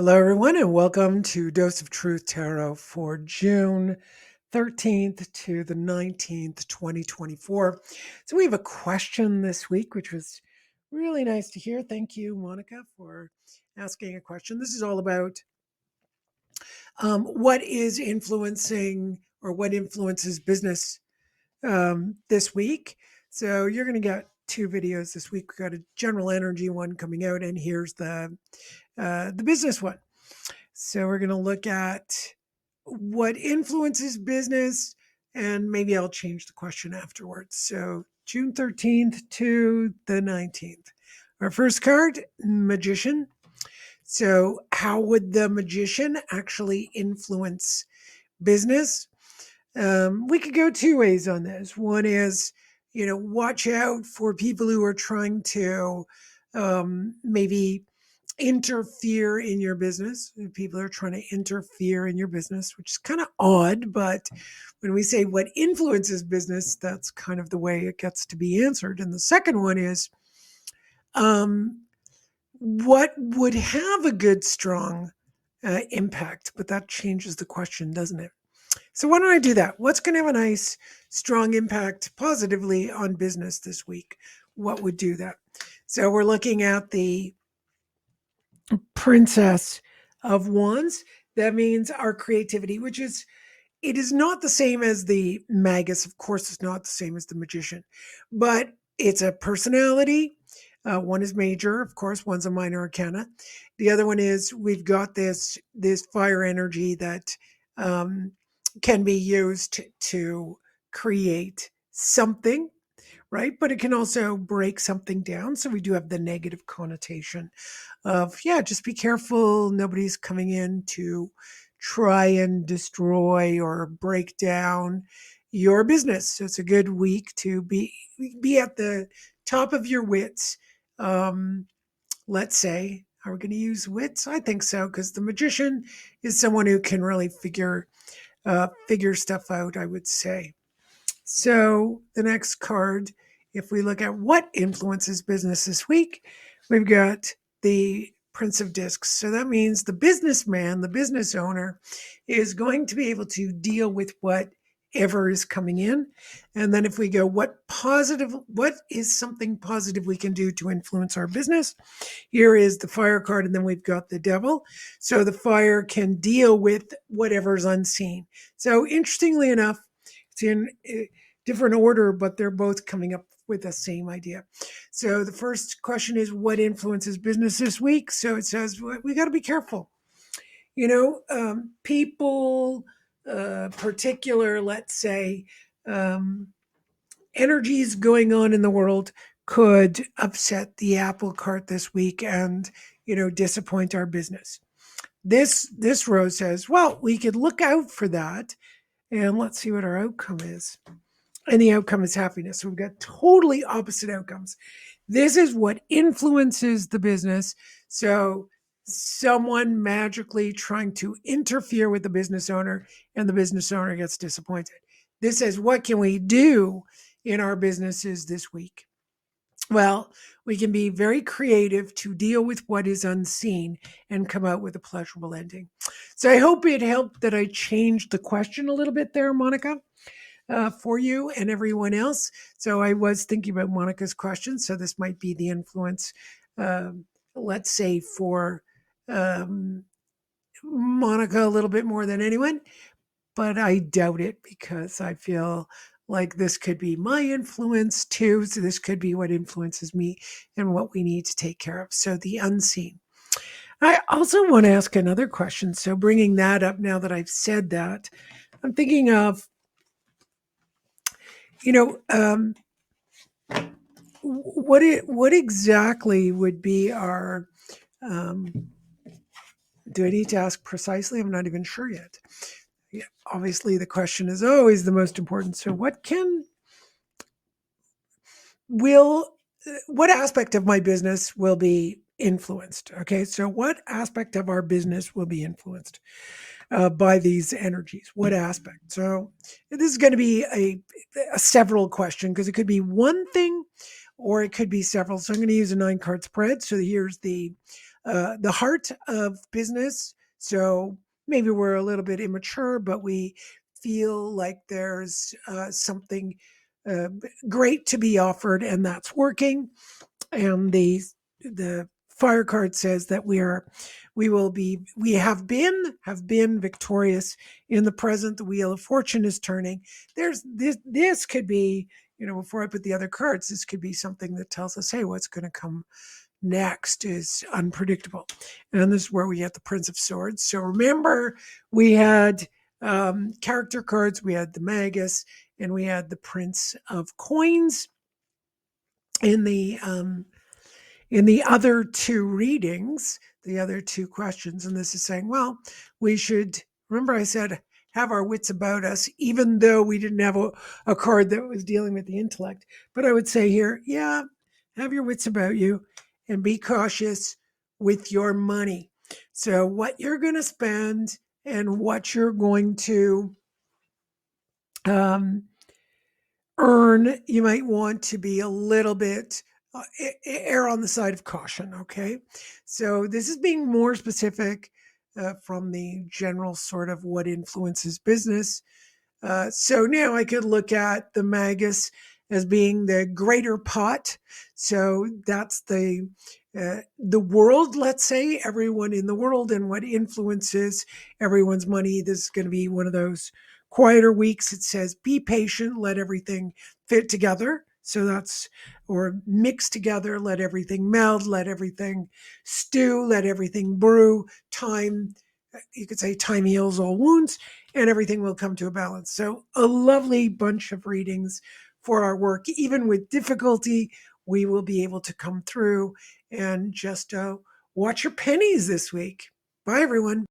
Hello, everyone, and welcome to Dose of Truth Tarot for June 13th to the 19th, 2024. So, we have a question this week, which was really nice to hear. Thank you, Monica, for asking a question. This is all about what is influencing or what influences business this week. So, you're going to get two videos this week. We've got a general energy one coming out, and here's the business one. So we're going to look at what influences business, and maybe I'll change the question afterwards. So June 13th to the 19th. Our first card, Magician. So how would the magician actually influence business? We could go two ways on this. One is, watch out for people who are trying to maybe interfere in your business. People are trying to interfere in your business, which is kind of odd. But when we say what influences business, that's kind of the way it gets to be answered. And the second one is um, what would have a good, strong impact? But that changes the question, doesn't it? So why don't I do that? What's going to have a nice, strong impact positively on business this week? What would do that? So we're looking at the Princess of Wands. That means our creativity, it is not the same as the Magus. Of course, it's not the same as the Magician, but it's a personality. One is major, of course, one's a minor arcana. The other one is we've got this fire energy that can be used to create something, right? But it can also break something down. So we do have the negative connotation of, yeah, just be careful. Nobody's coming in to try and destroy or break down your business. So it's a good week to be at the top of your wits. Let's say, are we going to use wits? I think so, because the magician is someone who can really figure stuff out, I would say. So the next card, if we look at what influences business this week, we've got the Prince of Discs. So that means the businessman, the business owner, is going to be able to deal with whatever is coming in. And then if we go, what is something positive we can do to influence our business? Here is the fire card, and then we've got the devil. So the fire can deal with whatever's unseen. So interestingly enough, it's in different order, but they're both coming up with the same idea. So the first question is, what influences business this week? So it says we got to be careful. People, particular, let's say, energies going on in the world could upset the apple cart this week and disappoint our business. This row says, well, we could look out for that, and let's see what our outcome is. And the outcome is happiness. So we've got totally opposite outcomes. This is what influences the business. So someone magically trying to interfere with the business owner, and the business owner gets disappointed. This says, what can we do in our businesses this week? Well, we can be very creative to deal with what is unseen and come out with a pleasurable ending. So I hope it helped that I changed the question a little bit there, Monica, for you and everyone else. So I was thinking about Monica's question. So this might be the influence, let's say, for Monica a little bit more than anyone. But I doubt it, because I feel like this could be my influence too. So this could be what influences me and what we need to take care of. So the unseen. I also want to ask another question. So bringing that up now that I've said that, I'm thinking of, what exactly would be our, do I need to ask precisely? I'm not even sure yet. Yeah, obviously the question is always the most important. So what aspect of my business will be influenced? Okay, so what aspect of our business will be influenced by these energies? What aspect? So this is going to be a several question, because it could be one thing or it could be several. So I'm going to use a 9-card spread. So here's the the heart of business. So maybe we're a little bit immature, but we feel like there's something uh, great to be offered, and that's working. And the fire card says that we have been victorious in the present. The wheel of fortune is turning. There's this could be, before I put the other cards, this could be something that tells us, hey, what's going to come next is unpredictable. And this is where we get the Prince of Swords. So remember, we had character cards, we had the Magus, and we had the Prince of Coins in the other two readings, the other two questions. And this is saying, well, we should remember I said have our wits about us, even though we didn't have a card that was dealing with the intellect. But I would say here, yeah, have your wits about you and be cautious with your money. So, what you're going to spend and what you're going to um, earn, you might want to be a little bit err on the side of caution. Okay. So this is being more specific from the general sort of what influences business. So now I could look at the Magus as being the greater pot. So that's the world, let's say, everyone in the world and what influences everyone's money. This is going to be one of those quieter weeks. It says, be patient, let everything fit together. So that's, or mix together, let everything meld, let everything stew, let everything brew. Time, you could say time heals all wounds, and everything will come to a balance. So, a lovely bunch of readings for our work. Even with difficulty, we will be able to come through and just watch your pennies this week. Bye, everyone.